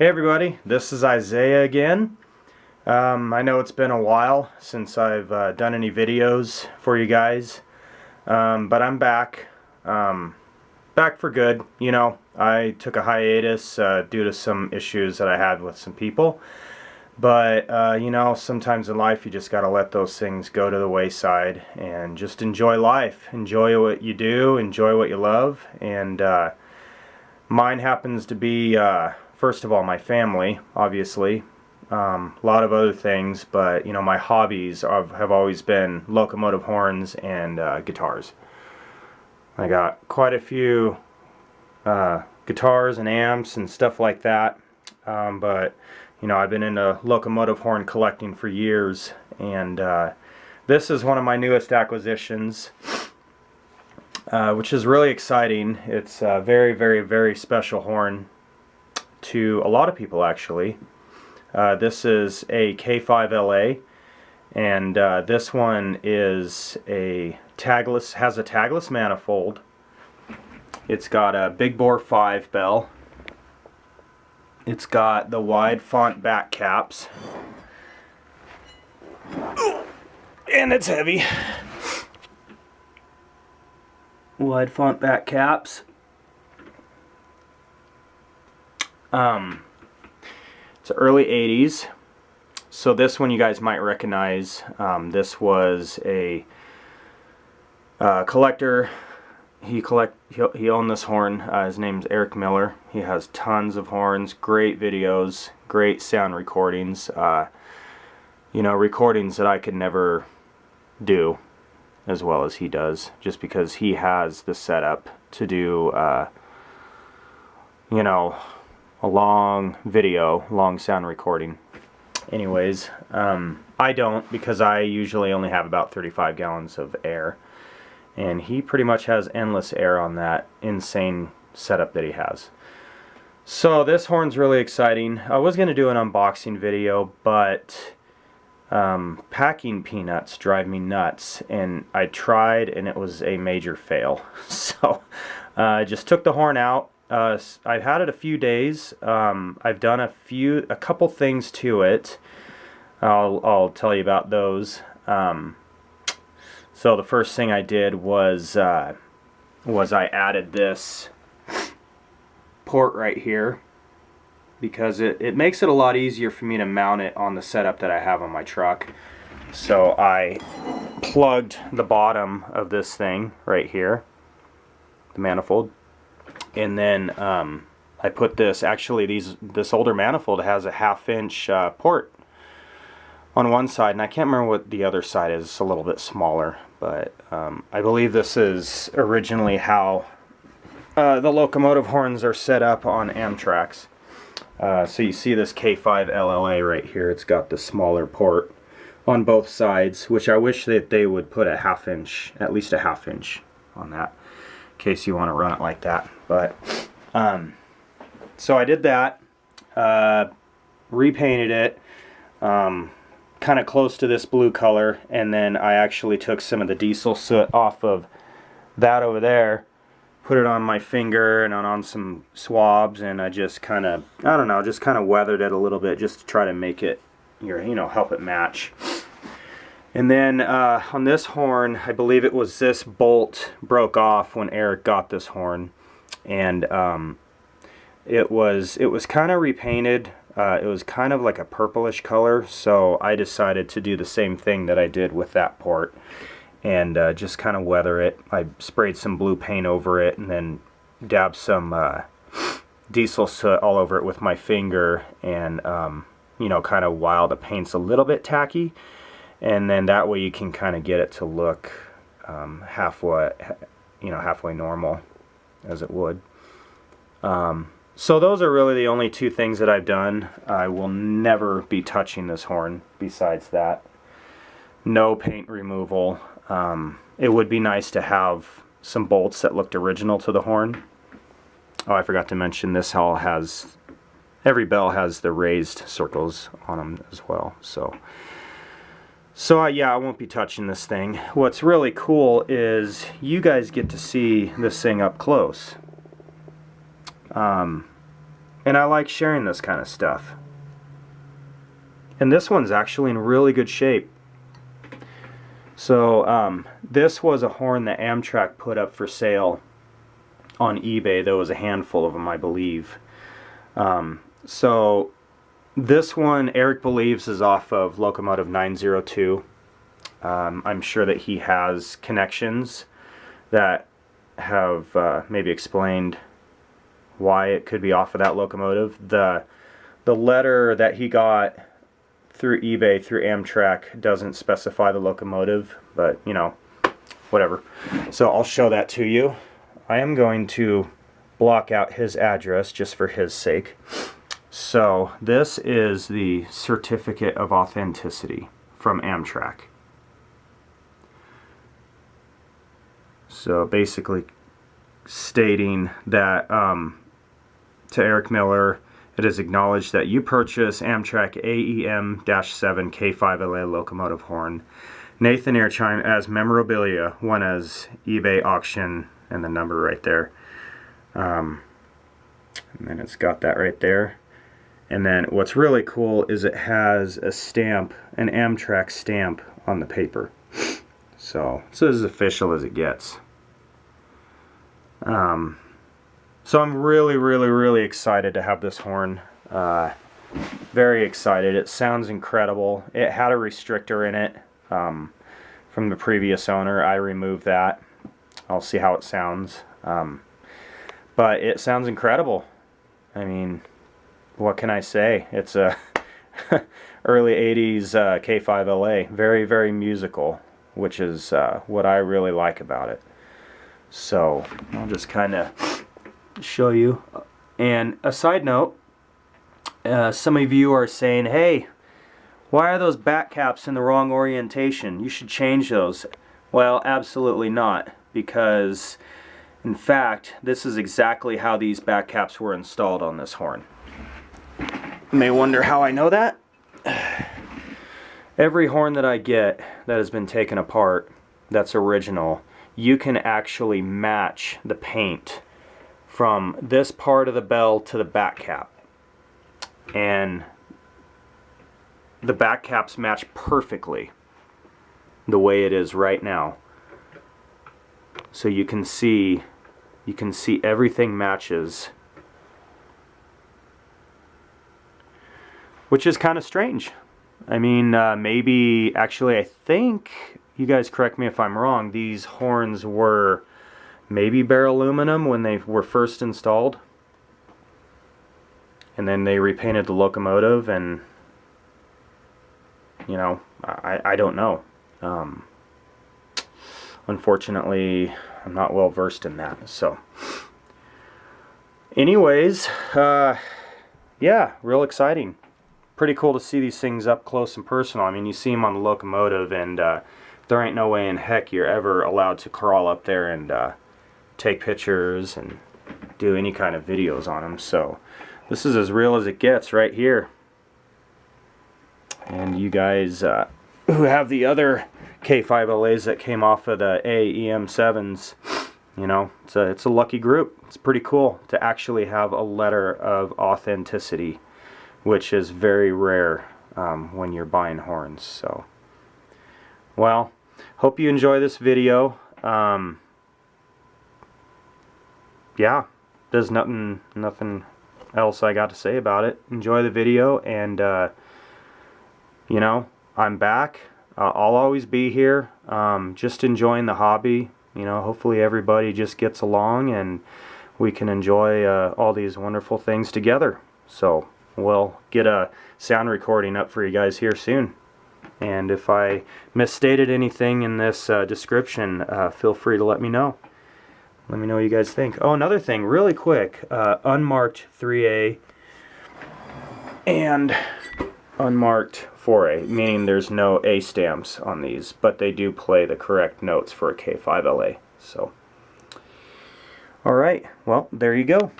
Hey everybody, this is Isaiah again. I know it's been a while since I've done any videos for you guys, but I'm back. Back for good. You know, I took a hiatus due to some issues that I had with some people. But, you know, sometimes in life you just got to let those things go to the wayside and just enjoy life. Enjoy what you do, enjoy what you love, and mine happens to be, first of all, my family, obviously. A lot of other things, but, you know, my hobbies have always been locomotive horns and guitars. I got quite a few guitars and amps and stuff like that, but you know, I've been into locomotive horn collecting for years, and this is one of my newest acquisitions, which is really exciting. It's a very, very, very special horn to a lot of people, actually. This is a K5la, and this one is a tagless, has a tagless manifold. It's got a big bore 5 bell. It's got the wide font back caps, and it's heavy. Wide font back caps. It's early 80s, so this one you guys might recognize. This was a collector. He owned this horn. His name's Eric Miller. He has tons of horns, great videos, great sound recordings. You know, recordings that I could never do as well as he does, just because he has the setup to do, you know, a long video, long sound recording. Anyways, I don't, because I usually only have about 35 gallons of air. And he pretty much has endless air on that insane setup that he has. So this horn's really exciting. I was going to do an unboxing video, but packing peanuts drive me nuts, and I tried and it was a major fail. So I just took the horn out. I've had it a few days. I've done a couple things to it. I'll tell you about those. So the first thing I did was I added this port right here, because it makes it a lot easier for me to mount it on the setup that I have on my truck. So I plugged the bottom of this thing right here, the manifold, and then I put this, actually this older manifold has a 1/2-inch port on one side, and I can't remember what the other side is. It's a little bit smaller, but I believe this is originally how the locomotive horns are set up on Amtrak's. So you see this K5la right here. It's got the smaller port on both sides, which I wish that they would put a 1/2-inch, at least a 1/2-inch on that, in case you want to run it like that. But so I did that, repainted it, kind of close to this blue color, and then I actually took some of the diesel soot off of that over there, put it on my finger and on some swabs, and I just kind of, I don't know, just kind of weathered it a little bit just to try to make it, you know, help it match. And then on this horn, I believe it was this bolt broke off when Eric got this horn, and it was kind of repainted. It was kind of like a purplish color, so I decided to do the same thing that I did with that port, and just kind of weather it. I sprayed some blue paint over it, and then dabbed some diesel soot all over it with my finger, and you know, kind of while the paint's a little bit tacky, and then that way you can kind of get it to look halfway normal, as it would. So those are really the only two things that I've done. I will never be touching this horn besides that. No paint removal. It would be nice to have some bolts that looked original to the horn. Oh, I forgot to mention, this all has, every bell has the raised circles on them as well. So yeah, I won't be touching this thing. What's really cool is you guys get to see this thing up close. And I like sharing this kind of stuff. And this one's actually in really good shape. So this was a horn that Amtrak put up for sale on eBay. There was a handful of them, I believe. So this one, Eric believes, is off of Locomotive 902. I'm sure that he has connections that have maybe explained why it could be off of that locomotive. The letter that he got through eBay, through Amtrak, doesn't specify the locomotive, but you know, whatever. So I'll show that to you. I am going to block out his address just for his sake. So this is the certificate of authenticity from Amtrak. So basically stating that to Eric Miller, it is acknowledged that you purchase Amtrak AEM-7 K5la locomotive horn, Nathan Airchime, as memorabilia, one as eBay auction, and the number right there. And then it's got that right there. And then what's really cool is it has a stamp, an Amtrak stamp on the paper. So it's as official as it gets. So I'm really excited to have this horn. Very excited. It sounds incredible. It had a restrictor in it from the previous owner. I removed that. I'll see how it sounds. But it sounds incredible. I mean, what can I say? It's a early 80s K5la. Very musical, which is what I really like about it. So I'll just kind of show you. And a side note, some of you are saying, hey, why are those back caps in the wrong orientation? You should change those. Well, absolutely not, because in fact this is exactly how these back caps were installed on this horn. You may wonder how I know that. Every horn that I get that has been taken apart, that's original, you can actually match the paint from this part of the bell to the back cap. And the back caps match perfectly the way it is right now. So you can see everything matches, which is kind of strange. I mean, maybe, actually, I think, you guys correct me if I'm wrong, these horns were maybe bare aluminum when they were first installed, and then they repainted the locomotive, and you know, I don't know. Unfortunately, I'm not well versed in that. So anyways, yeah, real exciting. Pretty cool to see these things up close and personal. I mean, you see them on the locomotive, and there ain't no way in heck you're ever allowed to crawl up there and take pictures and do any kind of videos on them. So this is as real as it gets right here. And you guys who have the other K5las that came off of the AEM-7s, you know, it's a lucky group. It's pretty cool to actually have a letter of authenticity, which is very rare when you're buying horns. So, well, hope you enjoy this video. Yeah, there's nothing else I got to say about it. Enjoy the video, and you know, I'm back. I'll always be here, just enjoying the hobby. You know, hopefully everybody just gets along and we can enjoy all these wonderful things together. So we'll get a sound recording up for you guys here soon. And if I misstated anything in this description, feel free to let me know. Let me know what you guys think. Oh, another thing, really quick, unmarked 3A and unmarked 4A, meaning there's no A stamps on these, but they do play the correct notes for a K5la. So, alright, well, there you go.